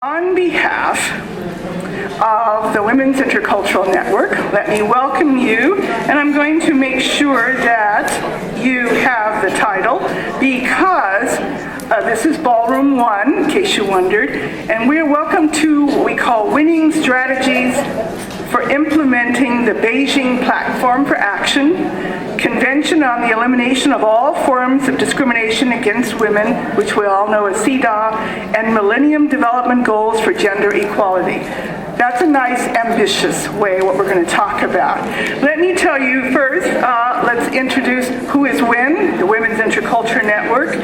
On behalf of the Women's Intercultural Network, let me welcome you, and I'm going to make sure that you have the title because this is Ballroom 1, in case you wondered, and we're welcome to what we call Winning Strategies for Implementing the Beijing Platform for Action, Convention on the Elimination of All Forms of Discrimination Against Women, which we all know as CEDAW, and Millennium Development Goals for Gender Equality. That's a nice, ambitious way what we're going to talk about. Let me tell you first, let's introduce who is WIN, the Women's Interculture Network.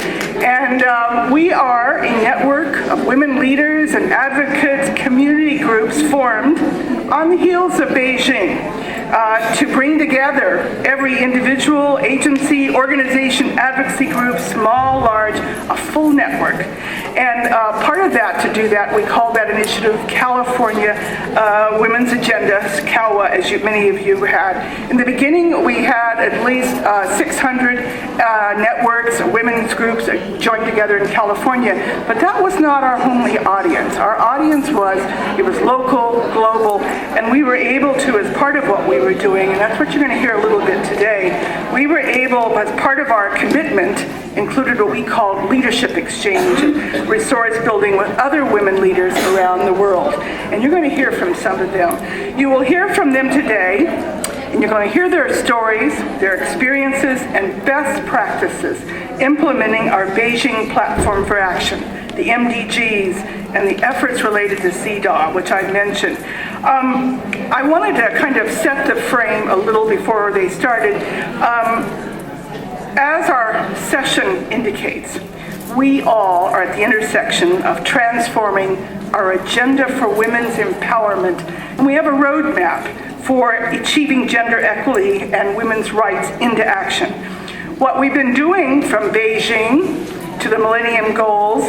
And we are a network of women leaders and advocates, community groups formed on the heels of Beijing to bring together every individual, agency, organization, advocacy group, small, large, a full network. And part of that, to do that, we call that initiative California Women's Agenda, CAWA, as many of you had. In the beginning, we had at least 600 networks, women's groups joined together in California, but that was not our only audience. Our audience was local, global, and we were able to, as part of what we were doing, and that's what you're going to hear a little bit today, we were able, as part of our commitment, included what we called leadership exchange and resource building with other women leaders around the world. And you're going to hear from some of them. You will hear from them today, and you're going to hear their stories, their experiences, and best practices implementing our Beijing Platform for Action, the MDGs, and the efforts related to CEDAW, which I mentioned. I wanted to kind of set the frame a little before they started. As our session indicates, we all are at the intersection of transforming our agenda for women's empowerment, and we have a roadmap for achieving gender equity and women's rights into action. What we've been doing from Beijing to the Millennium Goals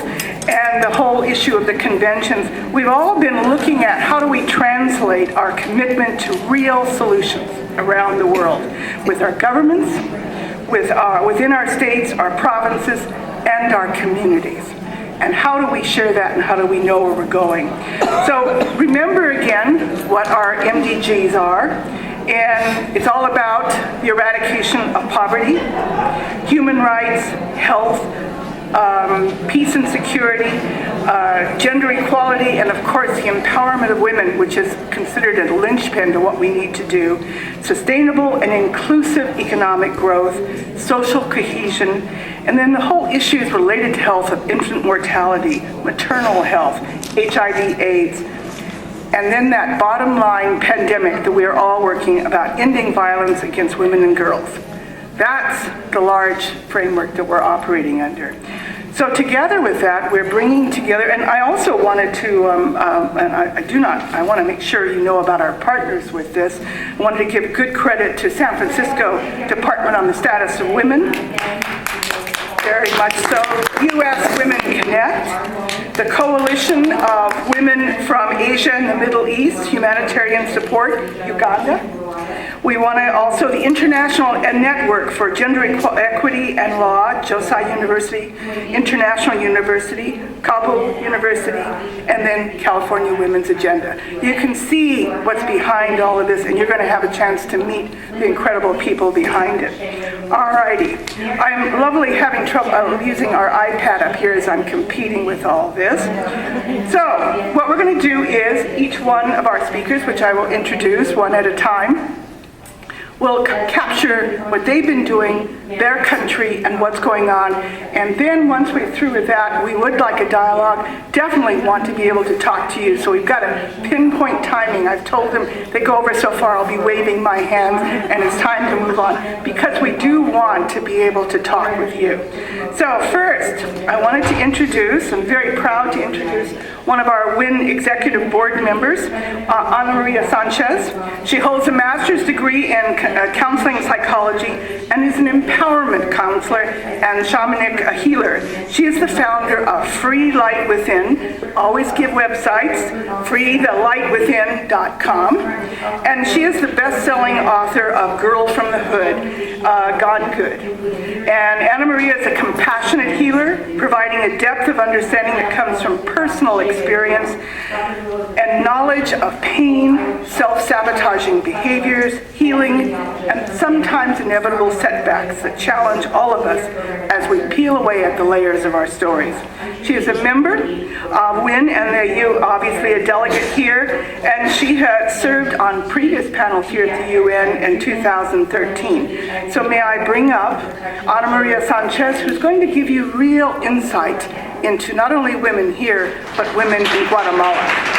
and the whole issue of the conventions, we've all been looking at how do we translate our commitment to real solutions around the world with our governments, within our states, our provinces, and our communities. And how do we share that, and how do we know where we're going? So remember again what our MDGs are, and it's all about the eradication of poverty, human rights, health, peace and security, gender equality, and of course the empowerment of women, which is considered a linchpin to what we need to do, sustainable and inclusive economic growth, social cohesion, and then the whole issues related to health of infant mortality, maternal health, HIV/AIDS, and then that bottom line pandemic that we are all working about, ending violence against women and girls. That's the large framework that we're operating under. So together with that, we're bringing together, and I also wanted to, I want to make sure you know about our partners with this. I wanted to give good credit to San Francisco Department on the Status of Women, very much so, U.S. Women Connect, the Coalition of Women from Asia and the Middle East, Humanitarian Support, Uganda. We want to also the International Network for Gender Equity and Law, Josai University, International University, Kabul University, and then California Women's Agenda. You can see what's behind all of this, and you're going to have a chance to meet the incredible people behind it. Alrighty, I'm lovely having trouble using our iPad up here as I'm competing with all this. So what we're going to do is each one of our speakers, which I will introduce one at a time, will capture what they've been doing, their country, and what's going on. And then once we're through with that, we would like a dialogue, definitely want to be able to talk to you. So we've got a pinpoint timing. I've told them they go over so far, I'll be waving my hands, and it's time to move on, because we do want to be able to talk with you. So first, I wanted to introduce, I'm very proud to introduce one of our WIN executive board members, Ana Maria Sanchez. She holds a master's degree in counseling psychology and is an empowerment counselor and shamanic healer. She is the founder of Free Light Within. Always give websites, freethelightwithin.com. And she is the best-selling author of Girl from the Hood, Gone Good. And Anna Maria is a compassionate healer, providing a depth of understanding that comes from personal experience and knowledge of pain, self-sabotaging behaviors, healing, and sometimes inevitable setbacks that challenge all of us as we peel away at the layers of our stories. She is a member of WIN, and you obviously a delegate here, and she had served on previous panels here at the UN in 2013. So may I bring up Ana Maria Sanchez, who's going to give you real insight into not only women here, but women in Guatemala.